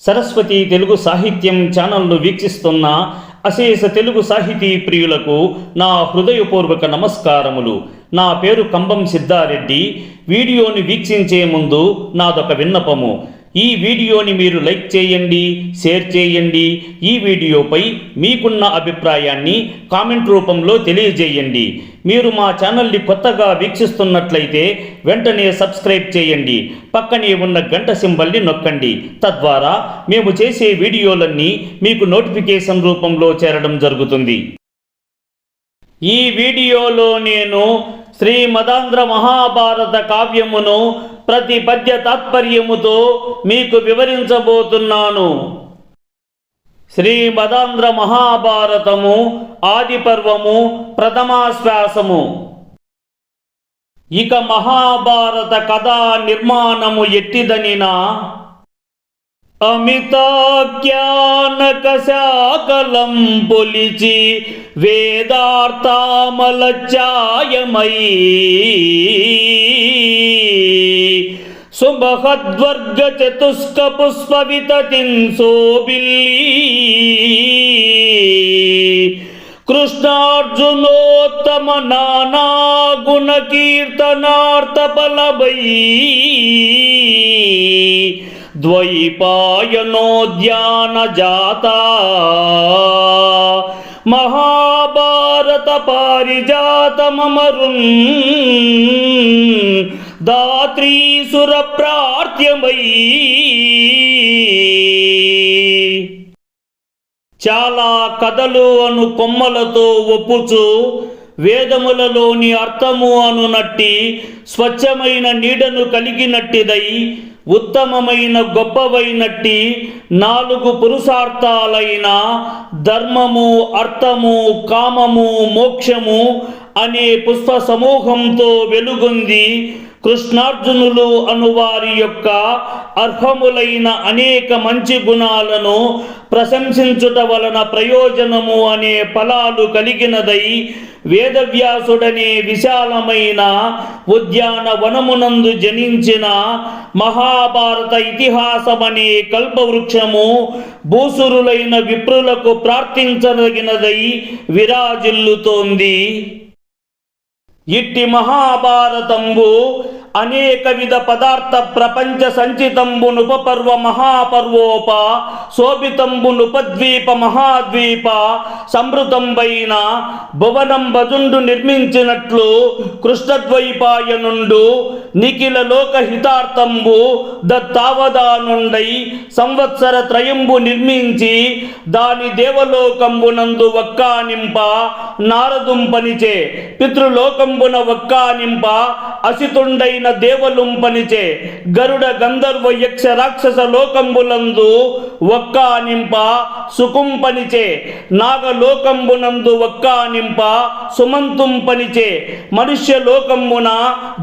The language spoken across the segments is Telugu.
సరస్వతి తెలుగు సాహిత్యం ఛానల్ను వీక్షిస్తున్న అశేష తెలుగు సాహితీ ప్రియులకు నా హృదయపూర్వక నమస్కారములు. నా పేరు కంబం సిద్ధారెడ్డి. వీడియోని వీక్షించే ముందు నాదొక విన్నపము. ఈ వీడియోని మీరు లైక్ చేయండి, షేర్ చేయండి. ఈ వీడియోపై మీకున్న అభిప్రాయాన్ని కామెంట్ రూపంలో తెలియజేయండి. మీరు మా ఛానల్ని కొత్తగా వీక్షిస్తున్నట్లయితే వెంటనే సబ్స్క్రైబ్ చేయండి. పక్కనే ఉన్న గంట సింబల్ని నొక్కండి. తద్వారా మేము చేసే వీడియోలన్నీ మీకు నోటిఫికేషన్ రూపంలో చేరడం జరుగుతుంది. ఈ వీడియోలో నేను శ్రీమదాంధ్ర మహాభారత కావ్యమును ప్రతి పద్య తాత్పర్యముతో మీకు వివరించబోతున్నాను. శ్రీమదాంధ్ర మహాభారతము ఆది పర్వము ప్రథమాశ్వాసము. ఇక మహాభారత కథా నిర్మాణము ఎట్టిదనినా అమితాజ్ఞానకశాకలం పొలిచి వేదార్థామలచాయమై సుబహద్వర్గ చతుస్క పుష్ప వితతిన్ శోభిల్లి కృష్ణార్జునోత్తమ నానా గుణ కీర్తనార్థ బలభై ద్వైపాయనోద్యాన జాత మహాభారత పారిజాతమరున్ దాత్రీసుర ప్రార్థ్యమై. చాలా కథలు అను కొమ్మలతో ఒప్పుచు వేదములలోని అర్థము అనునట్టి స్వచ్ఛమైన నీడను కలిగినట్టిదై ఉత్తమమైన గొప్పవైనట్టి 4 పురుషార్థాలైన ధర్మము, అర్థము, కామము, మోక్షము అనే పుష్ప సమూహంతో వెలుగొంది కృష్ణార్జునులు అనువారి యొక్క అర్హములైన అనేక మంచి గుణాలను ప్రశంసించుట వలన ప్రయోజనము అనే ఫలాలు కలిగినదై వేదవ్యాసుడనే విశాలమైన ఉద్యానవనమునందు జనించిన మహాభారత ఇతిహాసమనే కల్పవృక్షము భూసురులైన విప్రులకు ప్రార్థించదగినదై విరాజిల్లుతోంది. ఇట్టి మహాభారతంబు అనేక విధ పదార్థ ప్రపంచ సంచితంబునుపర్వ మహాపర్వోప శోభితంబునుపద్వీప మహాద్వీప సంవృతంబైన భువనం భజుండు నిర్మించినట్లు కృష్ణద్వైపాయనుండు నిఖిల లోకహితార్థంబు దత్తావదానుండై సంవత్సర త్రయంబు నిర్మించి దాని దేవలోకంబునందు ఒక్కానింప నారదుంపనిచే పితృలోకంబున ఒక్కానింప అసితుండై దేవలుంపనిచే గరుడ గంధర్వ యక్ష రాక్షస లోకంబులందు ఒక్కానింప సుకుంపనిచే నాగలోకంబునందు ఒక్కానింప సుమంతుంపనిచే మనుష్య లోకంబున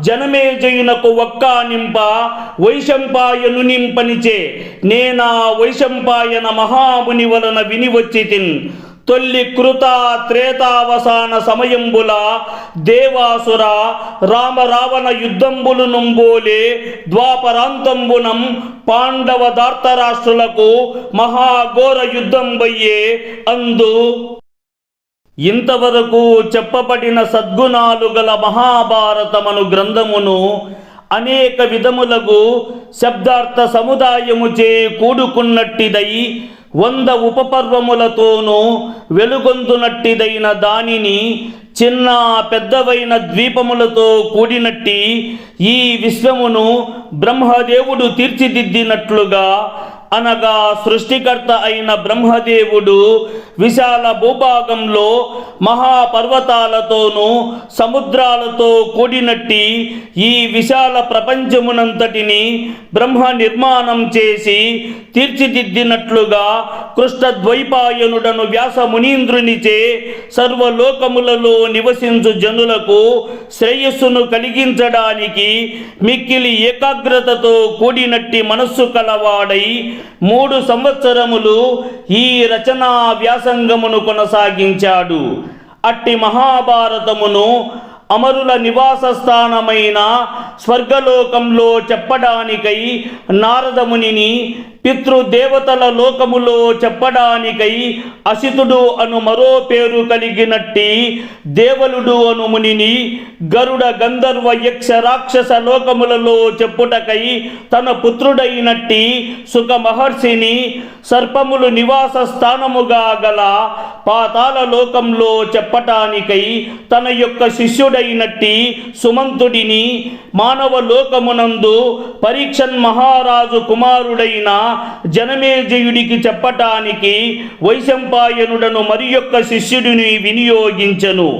జనమేజయునకు ఒక్కానింప వైశంపాయను నింపనిచే నేనా వైశంపాయన మహాముని వలన వినివచ్చితిన్. తొల్లి కృత త్రేతావసాన సమయంబుల దేవాసుర రామ రావణ యుద్ధంబులు నుంబోలే ద్వాపరాంతంబునం పాండవ ధార్తరాష్ట్రులకు మహాఘోర యుద్ధంబయ్యే అందు. ఇంతవరకు చెప్పబడిన సద్గుణాలు గల మహాభారతమను గ్రంథమును అనేక విధములకు శబ్దార్థ సముదాయముచే కూడుకున్నట్టిదై 100 ఉపపర్వములతోనూ వెలుగొందునట్టిదైన దానిని చిన్న పెద్దవైన ద్వీపములతో కూడినట్టి ఈ విశ్వమును బ్రహ్మదేవుడు తీర్చిదిద్దినట్లుగా అనగా సృష్టికర్త అయిన బ్రహ్మదేవుడు విశాల భూభాగంలో మహాపర్వతాలతోనూ సముద్రాలతో కూడినట్టి ఈ విశాల ప్రపంచమునంతటిని బ్రహ్మ నిర్మాణం చేసి తీర్చిదిద్దినట్లుగా కృష్ణద్వైపాయనుడను వ్యాస మునీంద్రునిచే సర్వలోకములలో నివసించు జనులకు శ్రేయస్సును కలిగించడానికి మిక్కిలి ఏకాగ్రతతో కూడినట్టి మనస్సు కలవాడై 3 సంవత్సరములు ఈ రచనా వ్యాసంగమును కొనసాగించాడు. అట్టి మహాభారతమును అమరుల నివాస స్థానమైన స్వర్గలోకంలో చెప్పడానికై నారదమునిని, పితృదేవతల లోకములో చెప్పడానికై అసితుడు అను మరో పేరు కలిగినట్టి దేవలుడు అను మునిని, గరుడ గంధర్వ యక్ష రాక్షస లోకములలో చెప్పుటకై తన పుత్రుడైనట్టి సుఖ మహర్షిని, సర్పములు నివాస స్థానముగా గల పాతాళ లోకంలో చెప్పటానికై తన యొక్క శిష్యుడైనట్టి సుమంతుడిని, మానవ లోకమునందు పరీక్షన్ మహారాజు కుమారుడైన జనమేజయుడికి చెప్పటానికి వైశంపాయనుడను మరి యొక్క శిష్యుడిని వినియోగించెను.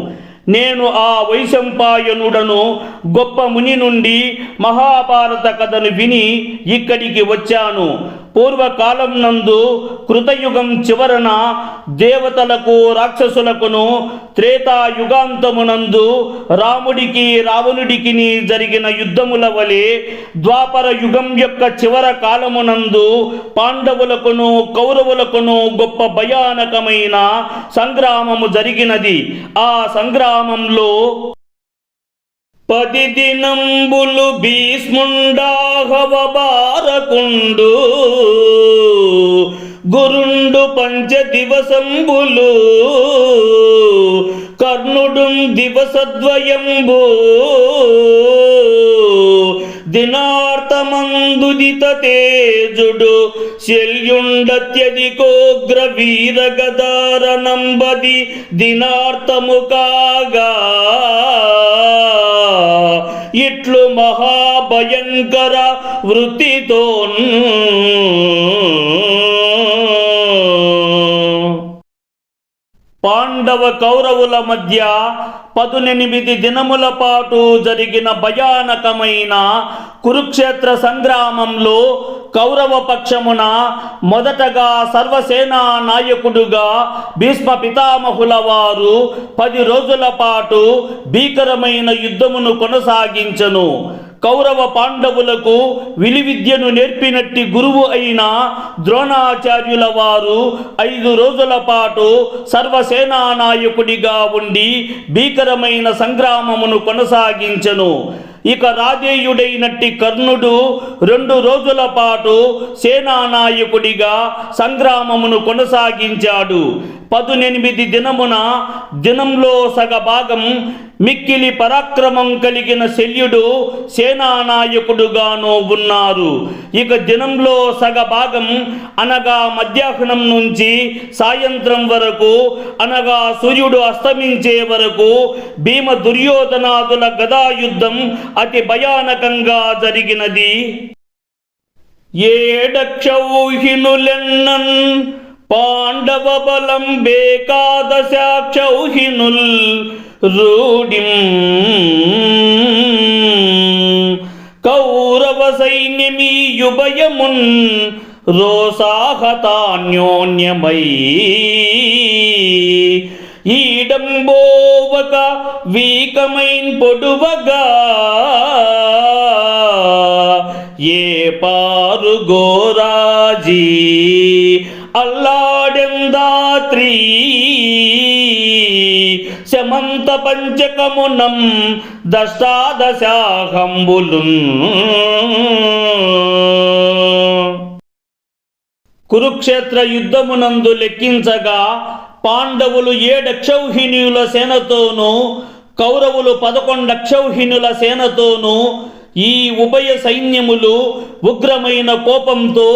నేను ఆ వైశంపాయనుడను గొప్ప ముని నుండి మహాభారత కథను విని ఇక్కడికి వచ్చాను. పూర్వకాలం నందు కృతయుగం చివరన దేవతలకు రాక్షసులకును, త్రేతాయుగాంతమునందు రాముడికి రావణుడికి జరిగిన యుద్ధముల వలె ద్వాపర యుగం యొక్క చివర కాలమునందు పాండవులకును కౌరవులకును గొప్ప భయానకమైన సంగ్రామము జరిగినది. ఆ సంగ్రామంలో 10 దినంబులు భీష్ముండాహవబారకుండు, గురుండు 5 దివసంబులు, కర్ణుడు దివసద్వయంబు, దినార్తమందుదిత తేజుడు శల్యుండత్యధికోగ్ర వీరగదారణంబది దినార్తము కాగా, ఇట్లు మహాభయంకర వృత్తితో పాండవ కౌరవుల మధ్య 18 దినముల పాటు జరిగిన భయానకమైన కురుక్షేత్ర సంగ్రామంలో కౌరవ పక్షమున మొదటగా సర్వసేనా నాయకుడుగా భీష్మ పితామహుల వారు 10 రోజుల పాటు భీకరమైన యుద్ధమును కొనసాగించెను. కౌరవ పాండవులకు విలువిద్యను నేర్పినట్టి గురువు అయిన ద్రోణాచార్యుల వారు 5 రోజుల పాటు సర్వసేనా నాయకుడిగా ఉండి భీకరమైన సంగ్రామమును కొనసాగించెను. ఇక రాజేయుడైనట్టి కర్ణుడు 2 రోజుల పాటు సేనానాయకుడిగా సంగ్రామమును కొనసాగించాడు. 18 దినమున దినంలో సగభాగం మిక్కిలి పరాక్రమం కలిగిన శల్యుడు సేనానాయకుడుగాను ఉన్నారు. ఇక దినంలో సగభాగం అనగా మధ్యాహ్నం నుంచి సాయంత్రం వరకు అనగా సూర్యుడు అస్తమించే వరకు భీమ దుర్యోధనాదుల గదాయుద్ధం అతి భయానకంగా జరిగినది. 7 క్షౌహినులెన్నన్ పాండవ బలం బేకాదశ క్షౌహినుల్ రూఢిం, కౌరవ సైన్యమీ యుభయమున్ రోసాహతాన్యోన్యమై, ఈడంబోవక వీకమైన్ పొడువగా, ఏ పారు గోరాజీ అల్లాడెందాత్రీ, శమంత పంచకమునం దష్టాదశాహంబులున్. కురుక్షేత్ర యుద్ధమునందు లెక్కించగా పాండవులు 7 అక్షౌహిణీయుల సేనతోనూ కౌరవులు 11 అక్షౌహిణుల సేనతోనూ ఈ ఉభయ సైన్యములు ఉగ్రమైన కోపంతో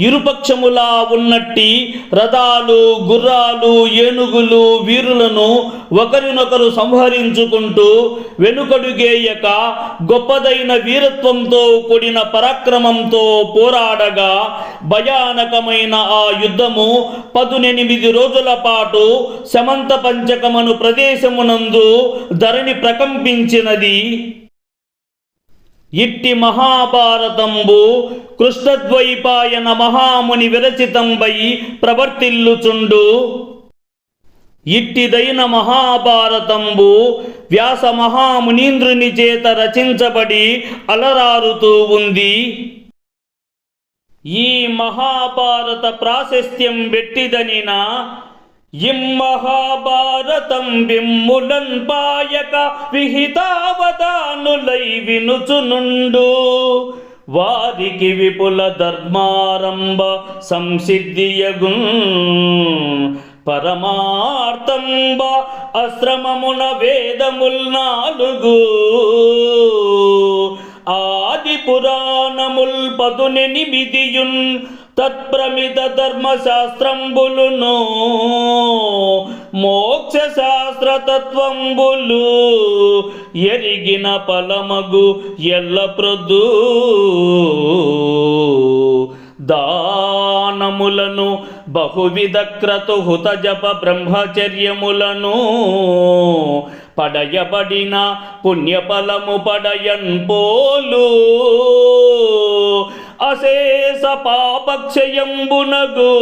ఇరుపక్షములా ఉన్నట్టి రథాలు, గుర్రాలు, ఏనుగులు, వీరులను ఒకరినొకరు సంహరించుకుంటూ వెనుకడుగేయక గొప్పదైన వీరత్వంతో కూడిన పరాక్రమంతో పోరాడగా భయానకమైన ఆ యుద్ధము 18 రోజుల పాటు శమంత పంచకమను ప్రదేశమునందు ధరణి ప్రకంపించినది. ఇట్టి మహాభారతంబు కృష్ణద్వైపాయన మహాముని విరచితంబై ప్రవర్తిల్లుచుండు. ఇట్టిదైన మహాభారతంబు వ్యాస మహామునీంద్రుని చేత రచించబడి అలరారుతూ ఉంది. ఈ మహాభారత ప్రాశస్త్యం వెట్టిదనిన మహాభారతం బిమ్ములన్ పాయక విహితావధానులై వినుచునుండు వారికి విపుల ధర్మారంభ సంసిద్ధియగు పరమార్థంబ అశ్రమమున వేదముల్ 4 ఆది పురాణముల్ 18 తత్ప్రమిత ధర్మశాస్త్రంబులును మోక్ష శాస్త్ర తత్వంబులు ఎరిగిన ఫలమగు ఎల్లప్రొద్దు దానములను బహువిధ క్రతుహుత జప బ్రహ్మచర్యములను పడయబడిన పుణ్యఫలము పడయన్ పోలు అశేష పాపక్షయంబునగు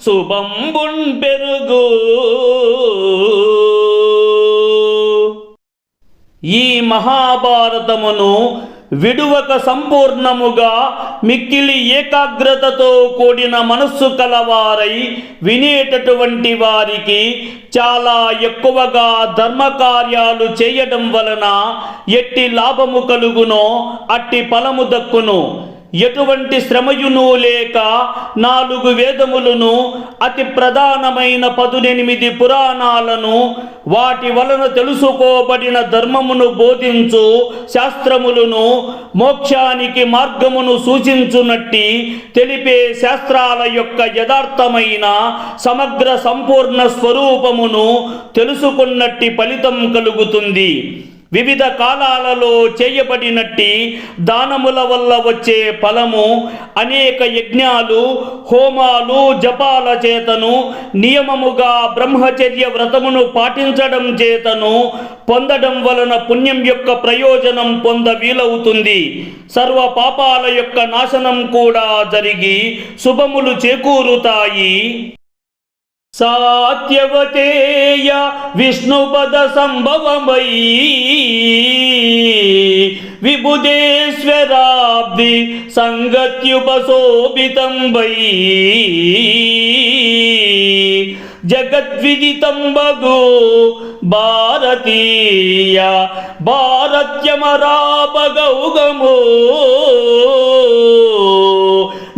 శుభంబున్ పెరుగు. ఈ మహాభారతమును విడువక సంపూర్ణముగా మిక్కిలి ఏకాగ్రతతో కూడిన మనస్సు కలవారై వినేటటువంటి వారికి చాలా ఎక్కువగా ధర్మకార్యాలు చేయడం వలన ఎట్టి లాభము కలుగునో అట్టి ఫలము దక్కును. ఎటువంటి శ్రమయును లేక 4 వేదములను అతి ప్రధానమైన 18 పురాణాలను వాటి వలన తెలుసుకోబడిన ధర్మమును బోధించు శాస్త్రములను మోక్షానికి మార్గమును సూచించునట్టి తెలిపే శాస్త్రాల యొక్క యథార్థమైన సమగ్ర సంపూర్ణ స్వరూపమును తెలుసుకున్నట్టి ఫలితం కలుగుతుంది. వివిధ కాలాలలో చేయబడినట్టి దానముల వల్ల వచ్చే ఫలము అనేక యజ్ఞాలు హోమాలు జపాల చేతను నియమముగా బ్రహ్మచర్య వ్రతమును పాటించడం చేతను పొందడం వలన పుణ్యం యొక్క ప్రయోజనం పొంద వీలవుతుంది. సర్వ పాపాల యొక్క నాశనం కూడా జరిగి శుభములు చేకూరుతాయి. సాత్యవతేయ విష్ణుపద సంభవమై విబుధేశ్వరాబ్ది సంగత్యుపశోభితం వై జగద్విదితంబగు భారతీయ భారత్యమరాపగౌగమో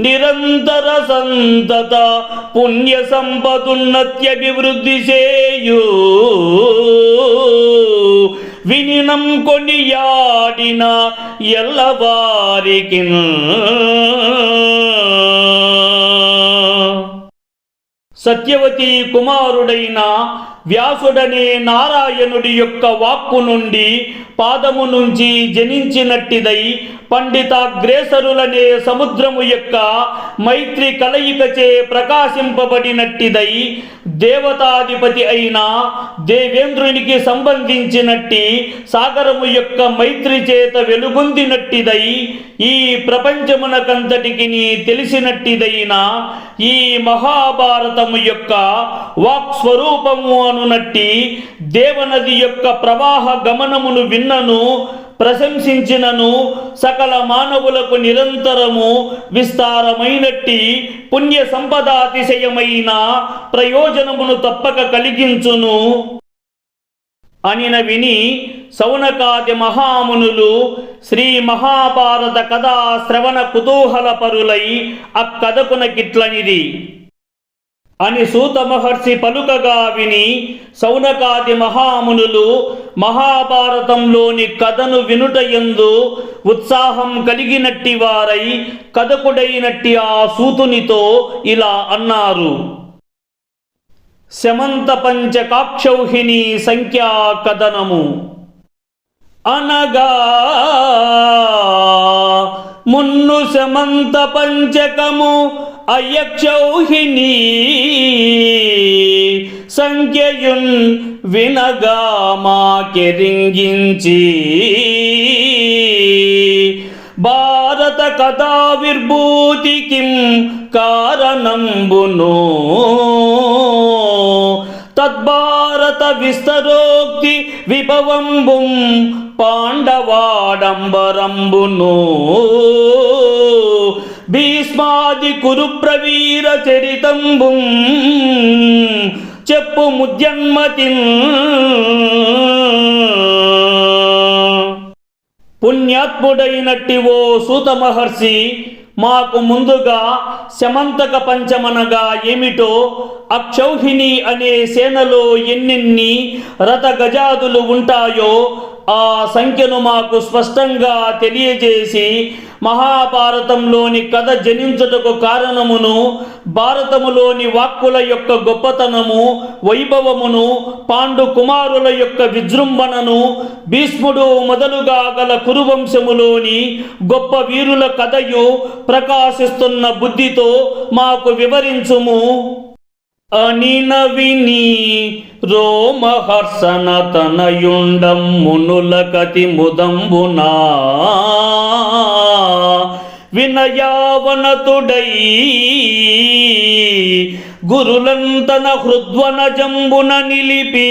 నిరంతర సంతత పుణ్య సంపదున్నత్యభివృద్ధి చేయు వినినం కొనియాడిన ఎల్లవారికి. సత్యవతి కుమారుడైన వ్యాసుడనే నారాయణుడి యొక్క వాక్కు నుండి పాదము నుంచి జనించినట్టిదై పండితాగ్రేసరులనే సముద్రము యొక్క మైత్రి కలయికచే ప్రకాశింపబడినట్టిదై దేవతాధిపతి అయిన దేవేంద్రునికి సంబంధించినట్టి సాగరము యొక్క మైత్రి చేత వెలుగొందినట్టిదై ఈ ప్రపంచమునకంతటికి తెలిసినట్టిదైన ఈ మహాభారతము యొక్క వాక్ స్వరూపము అనునట్టి దేవనది యొక్క ప్రవాహ గమనమును విన్నను ప్రశంసించినను సకల మానవులకు నిరంతరము విస్తారమైనట్టి పుణ్య సంపదాతిశయమైన ప్రయోజనమును తప్పక కలిగించును అనిన విని సౌనకాది మహామునులు శ్రీ మహాభారత కథా శ్రవణ కుతూహల పరులై అక్కదకునకిట్లనిది అని సూత మహర్షి పలుకగా విని సౌనకాది మహామునులు మహాభారతంలోని కథను వినుటయందు ఉత్సాహం కలిగినట్టి వారై కథకుడైనట్టి ఆ సూతునితో ఇలా అన్నారు. శమంత పంచకాక్షౌహిణి సంఖ్యా కథనము అనగా మున్ను శమంత పంచకము అయక్షౌహిణి సంఖ్యయున్ వినగా మాకెరింగించి భారత కథా విర్భూతికిం కారణంబును తద్భారత విస్తరోక్తి విభవంబుం పాండవాడంబరంబును భీష్మ భీష్మాది కురు ప్రవీర చరితంబు చెప్పు ముద్యన్మతిన్ పుణ్యాత్ముడైనట్టి ఓ సూత మహర్షి, మాకు ముందుగా శమంతక పంచమనగా ఏమిటో, అక్షౌహిణి అనే సేనలో ఎన్నెన్ని రథ గజాదులు ఉంటాయో ఆ సంఖ్యను మాకు స్పష్టంగా తెలియజేసి మహాభారతంలోని కథ జనించుటకు కారణమును, భారతములోని వాక్కుల యొక్క గొప్పతనము వైభవమును, పాండు కుమారుల యొక్క విజృంభణను, భీష్ముడు మొదలుగా గల కురువంశములోని గొప్ప వీరుల కథయు ప్రకాశిస్తున్న బుద్ధితో మాకు వివరించుము అనిన విని రోమహర్షణ తనయుండం మునులకతి ముదంబునా వినయావనతుడై గురులంతన హృద్వన జంబున నిలిపి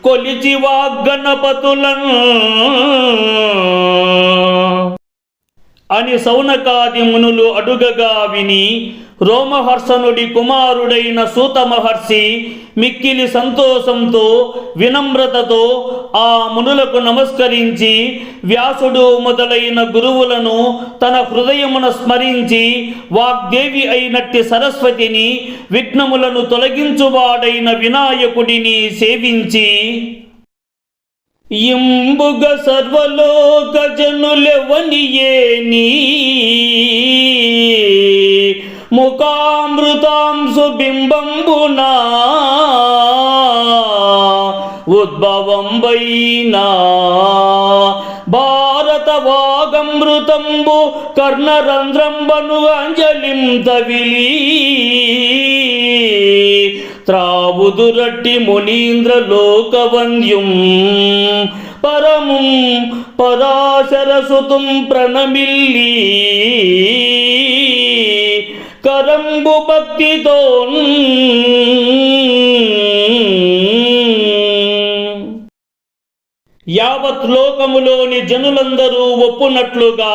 కొలిచి వాగ్గణపతులన్ అని సౌనకాది మునులు అడుగగా విని రోమహర్షణుడి కుమారుడైన సూత మహర్షి మిక్కిలి సంతోషంతో వినమ్రతతో ఆ మునులకు నమస్కరించి వ్యాసుడు మొదలైన గురువులను తన హృదయమున స్మరించి వాగ్దేవి అయినట్టి సరస్వతిని, విఘ్నములను తొలగించువాడైన వినాయకుడిని సేవించి ఇంబుగ సర్వలోక జనులెవనియేని ముఖామృతాంశు బింబంబునా ఉద్భవంబైనా భారత వాగమృతంబు కర్ణరంధ్రంబను అంజలిం తవిలి త్రావుదురట్టి మునీంద్ర లోకవంద్యం పరముం పరాశరసుతుం ప్రణమిల్లి కరంబు భక్తితో యావత్ లోకములోని జనులందరూ ఒప్పునట్లుగా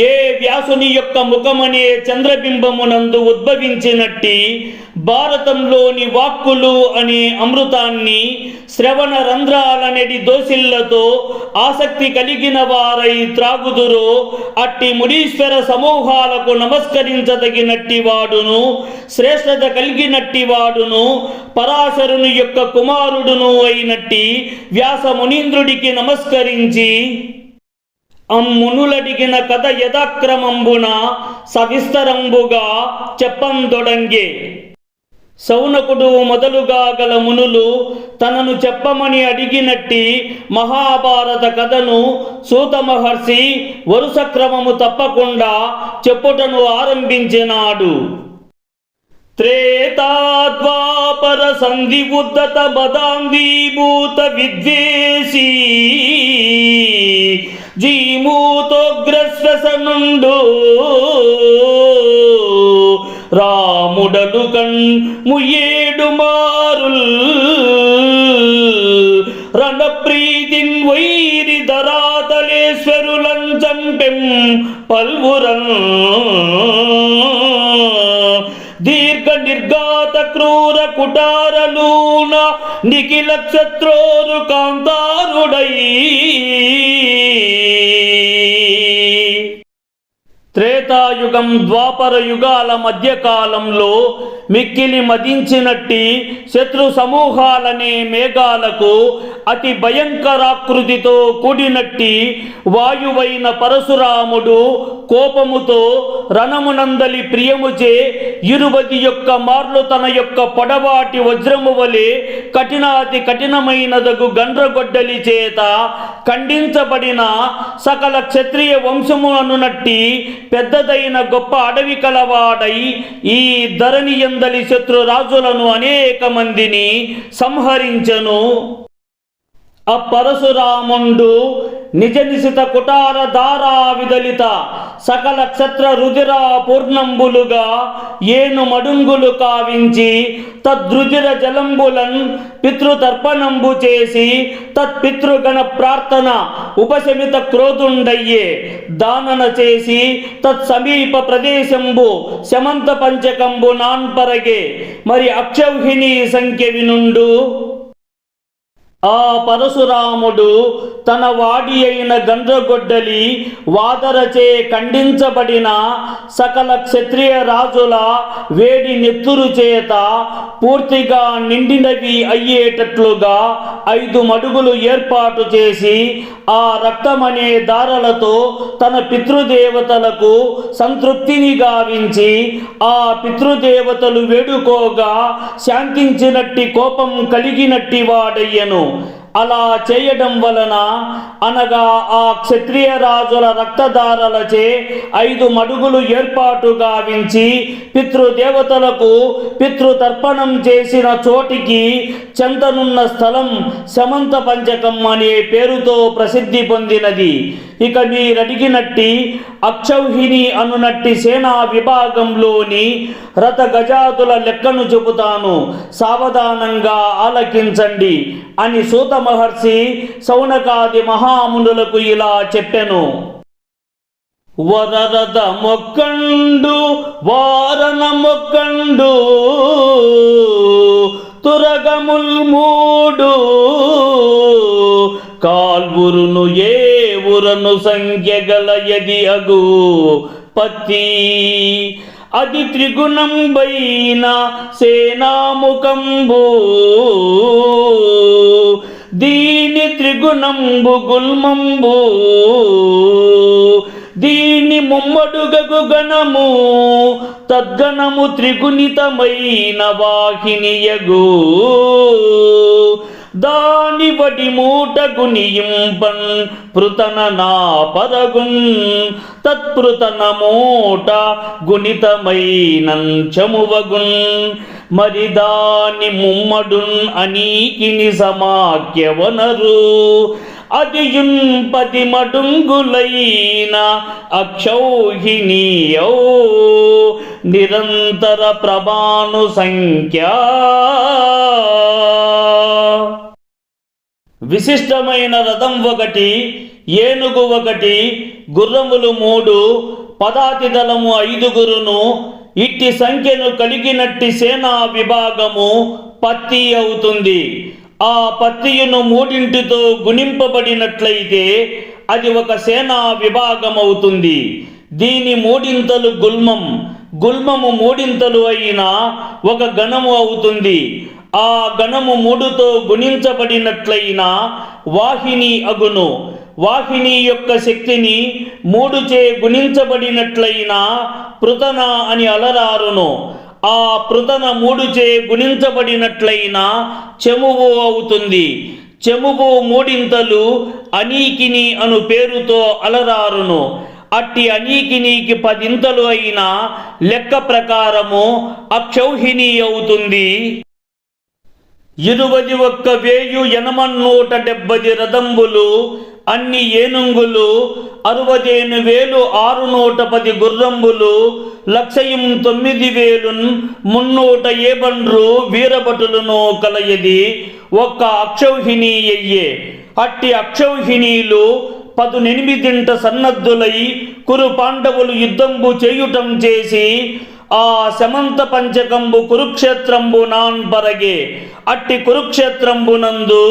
ఏ వ్యాసుని యొక్క ముఖమనే చంద్రబింబమునందు ఉద్భవించినట్టి భారతంలోని వాక్కులు అనే అమృతాన్ని శ్రవణ రంధ్రాలనేటి దోసిళ్లతో ఆసక్తి కలిగిన వారై త్రాగుదురో అట్టి మునీశ్వర సమూహాలకు నమస్కరించదగినట్టి వాడును, శ్రేష్టత కలిగినట్టి వాడును, పరాశరుని యొక్క కుమారుడును అయినట్టి వ్యాస మునీంద్రుడికి నమస్కరించి అమ్మునులడిగిన కథ యథాక్రమంబున సవిస్తరంబుగా చెప్పందొడంగే. శౌనకుడు మొదలుగా గల మునులు తనను చెప్పమని అడిగినట్టి మహాభారత కథను సూత మహర్షి వరుస క్రమము తప్పకుండా చెప్పుటను ఆరంభించినాడు. త్రేతాద్వాపర సంధి ఉద్దత బదాంధీభూత విద్వేషీ జీమూతోగ్రశ్వసనుండు రాముడలు ముయేడు మారుల్ రణప్రీతిన్ వైరి ధరాతలేశ్వరులం చంపెం పల్వురం దీర్ఘ నిర్ఘాత క్రూర కుటారలూన నిఖిల క్షత్రోరు కాంతారుడై త్రేతాయుగం ద్వాపర యుగాల మధ్యకాలంలో మిక్కిలి మదించినట్టి శత్రు సమూహాలనే మేఘాలకు అతి భయంకరాకృతితో కూడినట్టి వాయువైన పరశురాముడు కోపముతో రణమునందలి ప్రియముచే 21 మార్లు తన యొక్క పొడవాటి వజ్రము వలె కఠినాతి కఠినమైనదగు గండ్రగొడ్డలి చేత ఖండించబడిన సకల క్షత్రియ వంశముననునట్టి పెద్దదైన గొప్ప అడవి కలవాడై ఈ ధరణి యందలి శత్రు రాజులను అనేక మందిని సంహరించెను. ఆ పరశురాముండు నిజ నిశిత కుటార ధారా విదలిత సకల క్షత్ర రుధిర పూర్ణంబులుగా ఏను మడుంగులు కావించి తద్రుధిర జలంబులన్ పితృతర్పణంబు చేసి తత్పితృగణ ప్రార్థన ఉపశమిత క్రోధుండయ్యే దానన చేసి తత్సమీప ప్రదేశంబు శమంత పంచకంబు నాన్పరగే మరి అక్షౌహిణి సంఖ్య వినుండు. ఆ పరశురాముడు తన వాడి అయిన గండ్రగొడ్డలి వాదరచే ఖండించబడిన సకల క్షత్రియ రాజుల వేడి నెత్తురు చేత పూర్తిగా నిండినవి అయ్యేటట్లుగా 5 మడుగులు ఏర్పాటు చేసి ఆ రక్తమనే దారలతో తన పితృదేవతలకు సంతృప్తిని గావించి ఆ పితృదేవతలు వేడుకోగా శాంతించినట్టి కోపం కలిగినట్టి వాడయ్యను. అలా చేయడం వలన అనగా ఆ క్షత్రియ రాజుల రక్తధారలచే 5 మడుగులు ఏర్పాటు గావించి పితృదేవతలకు పితృతర్పణం చేసిన చోటికి చెంతనున్న స్థలం శమంత పంచకం అనే పేరుతో ప్రసిద్ధి పొందినది. ఇక మీరడిగినట్టి అక్షౌహిణి అనునట్టి సేనా విభాగంలోని రథ గజాదుల లెక్కను చెబుతాను, సావధానంగా ఆలకించండి అని సూత మహర్షి శౌనకాది మహామునులకు ఇలా చెప్పెను. వరరథ మొక్కండు వారణ మొక్కండు తురగముల్ 3 కాల్వురును ఏ ఉరను సంఖ్య గల యది అగు పత్తి అది త్రిగుణంబైన సేనాముఖంబు దీని త్రిగుణంబు గుల్మంబు దీని ముమ్మడుగగు గణము తద్గణము త్రిగుణితమైన వాహినియగు దాని వడి మూట గునియింపన్ పృతన నా పరగున్ తత్పృతన మూట గుణితమైనంచమువగున్ మరి దాని ముమ్మడున్ అనీకిని సమాఖ్యవనరు అదియున్ 10 మడుంగులైన అక్షౌహిణీయౌ నిరంతర ప్రభాను సంఖ్య. విశిష్టమైన రథం 1, ఏనుగు 1, గుర్రములు 3, పదాతి దళము 5గురును ఇట్టి సంఖ్యను కలిగినట్టి సేనా విభాగము పత్తి అవుతుంది. ఆ పత్తియును 3తో గుణింపబడినట్లయితే అది ఒక సేనా విభాగం అవుతుంది. దీని 3 గుల్మం, గుల్మము 3 అయిన ఒక గణము అవుతుంది. ఆ గణము 3తో గుణించబడినట్లయినా వాహిని అగును. వాహిని యొక్క శక్తిని 3చే గుణించబడినట్లయినా పృతన అని అలరారును. ఆ పృతన 3చే గుణించబడినట్లయినా చెమువు అవుతుంది. చెమువు 3 అనీకిని అను పేరుతో అలరారును. అట్టి అనీకినికి 10 అయినా లెక్క ప్రకారము అక్షౌహిణి అవుతుంది. 21,170 రథంబులు, అన్ని ఏనుగులు, 65,610 గుర్రంబులు, 1,09,300 బండ్రు వీరభటులను కలయది ఒక్క అక్షౌహిణి అయ్యే. అట్టి అక్షౌహిణీలు 18 సన్నద్ధులై కురు పాండవులు యుద్ధంబు చేయుటం చేసి ఆ శమంత పంచకంబు కురుక్షేత్రంబు నాన్పరగే. అట్టి కురుక్షేత్రంబునందు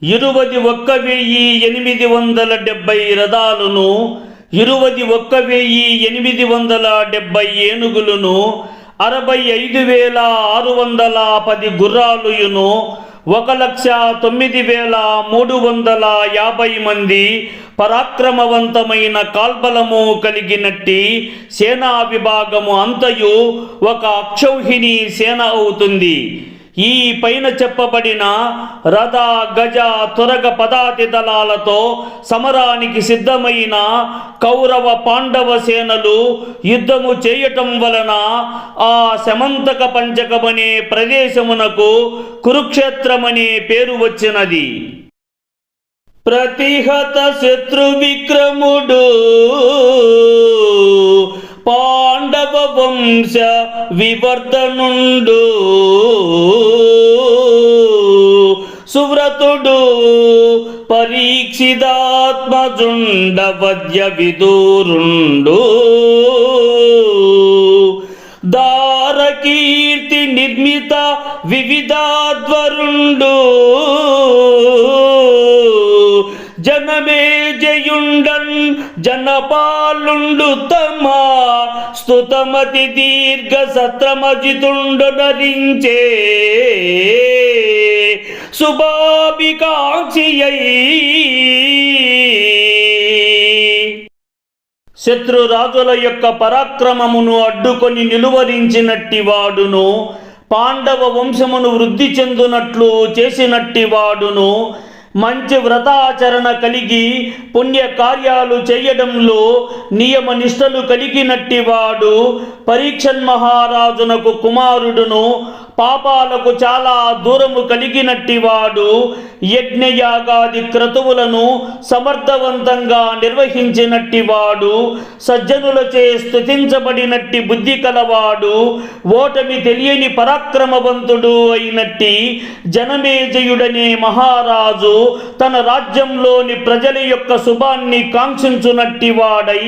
21,870 రథాలను, 21,870 ఏనుగులను, 65,610 గుర్రాలుయును, 1,09,350 మంది పరాక్రమవంతమైన కాల్బలము కలిగినట్టి సేనా విభాగము అంతయు ఒక అక్షౌహిణి సేన అవుతుంది. ఈ పైన చెప్పబడిన రథ గజ తురగ పదాతి దళాలతో సమరానికి సిద్ధమైన కౌరవ పాండవ సేనలు యుద్ధము చేయటం వలన ఆ శమంతక పంచకమనే ప్రదేశమునకు కురుక్షేత్రమనే పేరు వచ్చినది. ప్రతిహత శత్రు విక్రముడు పాండవ వంశ వివర్ధనుండు సువ్రతుడు పరీక్షిదాత్మజుండవద్య విదూరుండు దారకీర్తి నిర్మిత వివిధాధ్వరుండు జనమేజయుండన్ జనపాలుండు తమ స్తుతమతి దీర్ఘ సత్రమజితుండు నరించే శుభాభికాంక్షియై శత్రురాజుల యొక్క పరాక్రమమును అడ్డుకొని నిలువరించినట్టి వాడును, పాండవ వంశమును వృద్ధి చెందునట్లు చేసినట్టి వాడును, మంచి వ్రతాచరణ కలిగి పుణ్య కార్యాలు చేయడంలో నియమ నిష్టలు కలిగినట్టి వాడు, పరీక్షన్ మహారాజునకు కుమారుడును, పాపాలకు చాలా దూరము కలిగినట్టి వాడు, యజ్ఞయాగాది క్రతువులను సమర్థవంతంగా నిర్వహించినట్టి వాడు, సజ్జనులచే స్తుతించబడినట్టి బుద్ధి కలవాడు, ఓటమి తెలియని పరాక్రమవంతుడు అయినట్టి జనమేజయుడనే మహారాజు తన రాజ్యంలోని ప్రజల యొక్క శుభాన్ని కాంక్షించునట్టి వాడై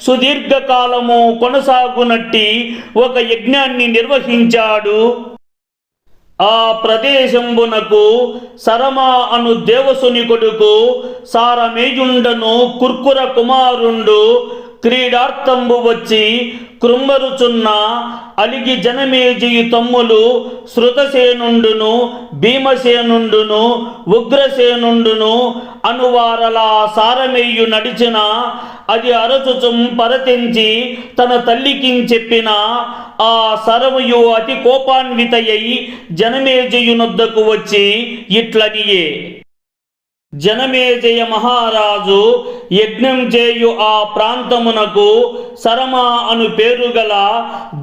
సుదీర్ఘకాలము కొనసాగునట్టి ఒక యజ్ఞాన్ని నిర్వహించాడు. ఆ ప్రదేశంబునకు సరమా అను దేవసుని కొడుకు సారమేయుండను కుర్కుర కుమారుండు క్రీడార్థంబు వచ్చి కృంబరుచున్న అలిగి జనమేజయు తమ్ములు శృతసేనుండును భీమసేనుండును ఉగ్రసేనుండును అనువారలా సారమేయు నడిచిన అది అరచుచుం పరతించి తన తల్లికి చెప్పిన ఆ సరమయు అతి కోపాన్వితయై జనమేజయునొద్దకు వచ్చి ఇట్లనియే: జనమేజయ మహారాజు యజ్ఞం చేయు ఆ ప్రాంతమునకు సరమా అను పేరు గల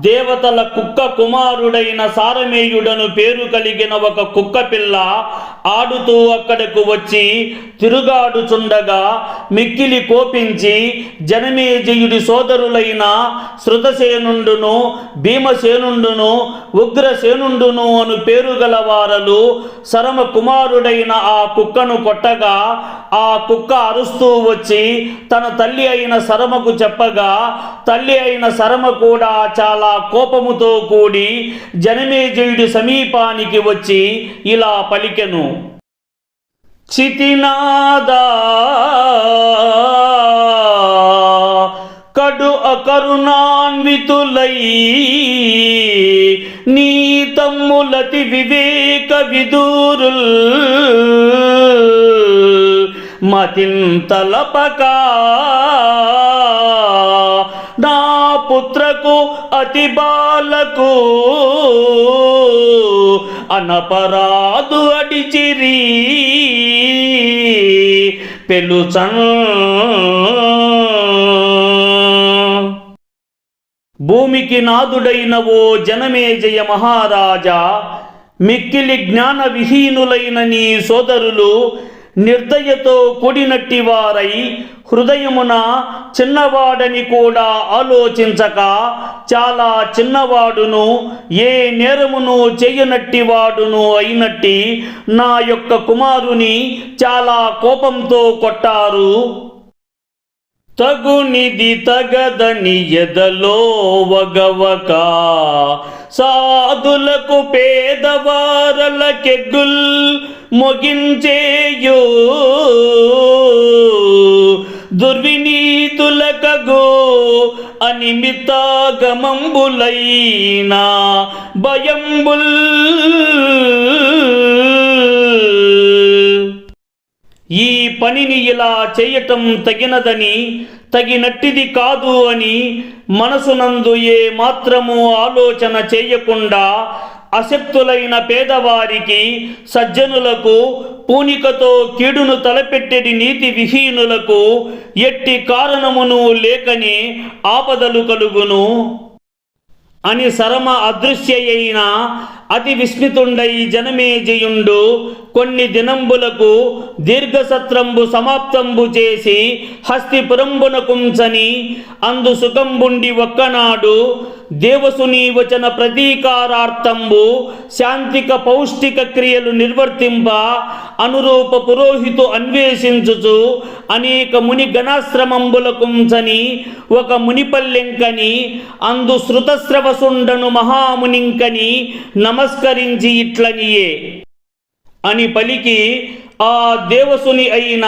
దేవతల కుక్క కుమారుడైన సారమేయుడను పేరు కలిగిన ఒక కుక్క పిల్ల ఆడుతూ అక్కడకు వచ్చి తిరుగాడుచుండగా మిక్కిలి కోపించి జనమేజయుడి సోదరులైన శృతసేనుండును భీమసేనుండును ఉగ్రసేనుండును అను పేరు గల వారలు సరమ కుమారుడైన ఆ కుక్కను కొట్టగా ఆ కుక్క అరుస్తూ వచ్చి తన తల్లి అయిన సరమకు చెప్పగా తల్లి అయిన సరమ కూడా చాలా కోపముతో కూడి జనమేజయుడి సమీపానికి వచ్చి ఇలా పలికెను: చితినాదా కడు అకరుణాన్వితులై నీ తమ్ములతి వివేక విదూరుల్ మతింతలపకా నా పుత్రకు అతి బాలకు అనపరాదు అడిచిరి పెలుచన్. భూమికి నాదుడైన ఓ జనమేజయ మహారాజా, మిక్కిలి జ్ఞాన విహీనులైన నీ సోదరులు నిర్దయతో కూడినట్టి వారై హృదయమున చిన్నవాడని కూడా ఆలోచించక చాలా చిన్నవాడును ఏ నేరమును చేయనట్టి వాడును అయినట్టి నా యొక్క కుమారుని చాలా కోపంతో కొట్టారు. తగునిది తగదని ఎదలో వగవక సాధులకు పేదవారలకెగ్గుల్ మొగించేయో దుర్వినీతులకగో అనిమితాగమంబులైనా భయంబుల్. ఈ పనిని ఇలా చేయటం తగినట్టిది కాదు అని మనసునందు ఏ మాత్రము ఆలోచన చేయకుండా అశక్తులైన పేదవారికి సజ్జనులకు పూనికతో కీడును తలపెట్టెడి నీతి విహీనులకు ఎట్టి కారణమును లేకని ఆపదలు కలుగును అని సరమ అదృశ్య అయిన అతి విస్మితుండై జనమేజయుండు కొన్ని దినంబులకు దీర్ఘసత్రంబు సమాప్తంబు చేసి హస్తిపురంబున కుంచని అందు సుఖంబుండి ఒక్కనాడు దేవసుని వచన ప్రతీకారార్థంబు శాంతిక పౌష్టిక క్రియలు నిర్వర్తింప అనురూప పురోహితు అన్వేషించుచు అనేక ముని గణాశ్రమంబుల కుంచని ఒక మునిపల్లెంకని అందు శృతస్రవసుండను మహామునింకని నమస్కరించి ఇట్లనియే అని పలికి ఆ దేవసుని అయిన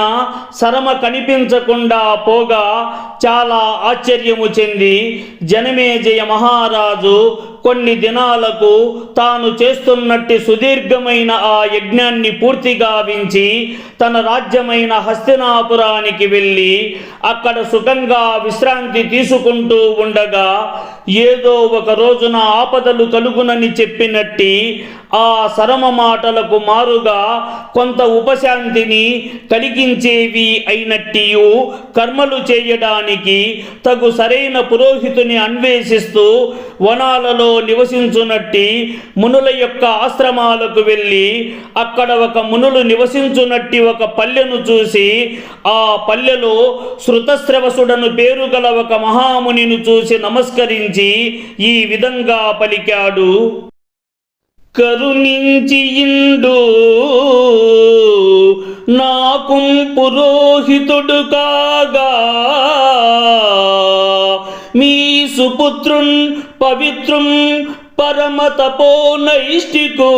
సరమ కనిపించకుండా పోగా చాలా ఆశ్చర్యము చెంది జనమేజయ మహారాజు కొన్ని దినాలకు తాను చేస్తున్నట్టి సుదీర్ఘమైన ఆ యజ్ఞాన్ని పూర్తిగా వించి తన రాజ్యమైన హస్తినాపురానికి వెళ్ళి అక్కడ సుఖంగా విశ్రాంతి తీసుకుంటూ ఉండగా ఏదో ఒక రోజున ఆపదలు కలుగునని చెప్పినట్టి ఆ సరమ మాటలకు మారుగా కొంత ఉపశాంతిని కలిగించేవి అయినట్టియు కర్మలు చేయడానికి తగు సరైన పురోహితుని అన్వేషిస్తూ వనాలలో నివసించునట్టి మునుల యొక్క ఆశ్రమాలకు వెళ్ళి అక్కడ ఒక మునులు నివసించునట్టి ఒక పల్లెను చూసి ఆ పల్లెలో శృతస్రవసుడను పేరు గల ఒక మహామునిని చూసి నమస్కరించి ఈ విధంగా పలికాడు. కరుణించి ఇండు నాకు పురోహితుడు కాగా మీ సుపుత్రున్ పవిత్రుం పరమ తపోనైష్టికో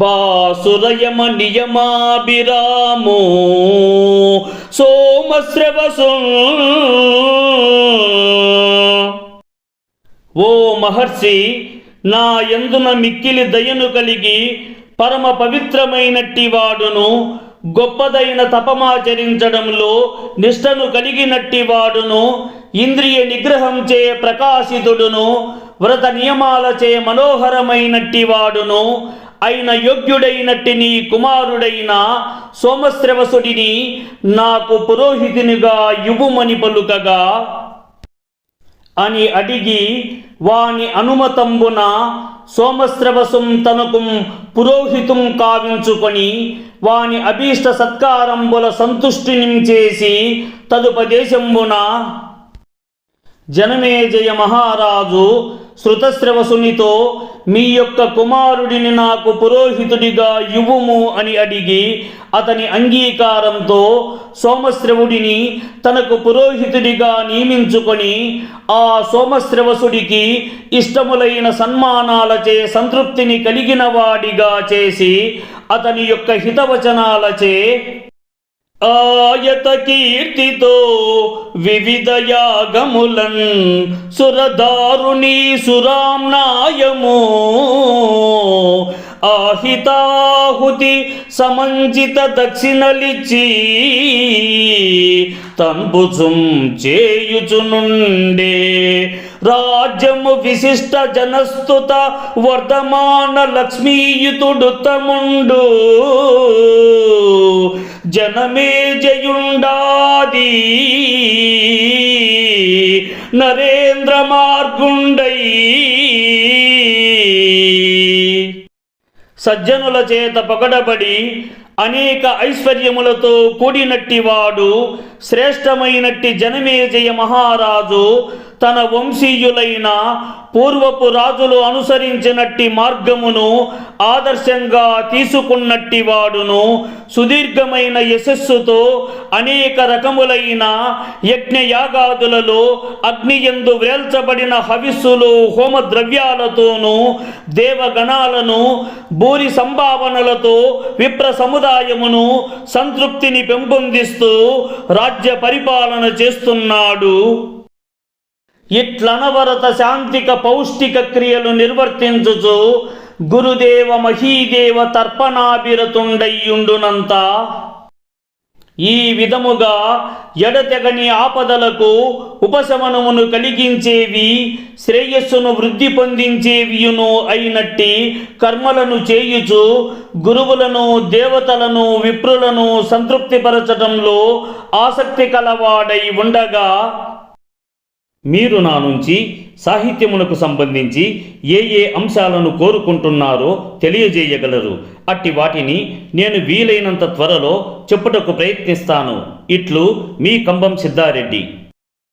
బాసురయమ నియమాభిరామో సోమశ్రవసు. ఓ మహర్షి, నా యందున మిక్కిలి దయను కలిగి పరమ పవిత్రమైనట్టి వాడును, గొప్పదైన తపమాచరించడంలో నిష్టను కలిగినట్టి వాడును, ఇంద్రియ నిగ్రహంచే ప్రకాశితుడును, వ్రత నియమాలచే మనోహరమైనట్టి వాడును అయిన యోగ్యుడైనట్టి నీ కుమారుడైన సోమశ్రవసుడిని నాకు పురోహితునిగా ఇవ్వుమని పలుకగా అని అడిగి వాని అనుమతంబున సోమశ్రవసం తనకు పురోహితం కావించుకొని వాని అభీష్ట సత్కారంబుల సంతుష్టిని చేసి తదుపదేశంబున జనమేజయ మహారాజు శృతస్రవసునితో మీ యొక్క కుమారుడిని నాకు పురోహితుడిగా ఇవ్వుము అని అడిగి అతని అంగీకారంతో సోమశ్రవుడిని తనకు పురోహితుడిగా నియమించుకొని ఆ సోమశ్రవసుడికి ఇష్టములైన సన్మానాలచే సంతృప్తిని కలిగిన వాడిగా చేసి అతని యొక్క హితవచనాలచే ఆయత కీర్తితో వివిధ యాగములన్ సురదారుని సురామ్నాయము ఆహితాహుతి సమంజిత దక్షిణలిచ్చి తంబుజుం చేయుచునుండే రాజ్యము విశిష్ట జనస్తుత వర్ధమాన లక్ష్మీయుతుడు తముండు జనమేజయుండాది నరేంద్ర మార్గుండై సజ్జనుల చేత పొగడబడి అనేక ఐశ్వర్యములతో కూడినట్టివాడు శ్రేష్టమైనట్టి జనమేజయ మహారాజు తన వంశీయులైన పూర్వపు రాజులు అనుసరించినట్టి మార్గమును ఆదర్శంగా తీసుకున్నట్టి వాడును సుదీర్ఘమైన యశస్సుతో అనేక రకములైన యజ్ఞయాగాదులలో అగ్నియందు వ్రేల్చబడిన హవిస్సులు హోమ ద్రవ్యాలతోనూ దేవగణాలను భూరి సంభావనలతో విప్ర సముదాయమును సంతృప్తిని పెంపొందిస్తూ రాజ్య పరిపాలన చేస్తున్నాడు. ఇట్లనవరత శాంతిక పౌష్టిక క్రియలు నిర్వర్తించుచు గురుదేవ మహీదేవ తర్పణాభిరతుండయ్యుండునంత ఈ విధముగా ఎడతెగని ఆపదలకు ఉపశమనమును కలిగించేవి శ్రేయస్సును వృద్ధి పొందించేవియును అయినట్టి కర్మలను చేయుచు గురువులను దేవతలను విప్రులను సంతృప్తిపరచడంలో ఆసక్తి కలవాడై ఉండగా మీరు నా నుంచి సాహిత్యమునకు సంబంధించి ఏ ఏ అంశాలను కోరుకుంటున్నారో తెలియజేయగలరు. అట్టి వాటిని నేను వీలైనంత త్వరలో చెప్పుటకు ప్రయత్నిస్తాను. ఇట్లు మీ కంబం సిద్ధారెడ్డి.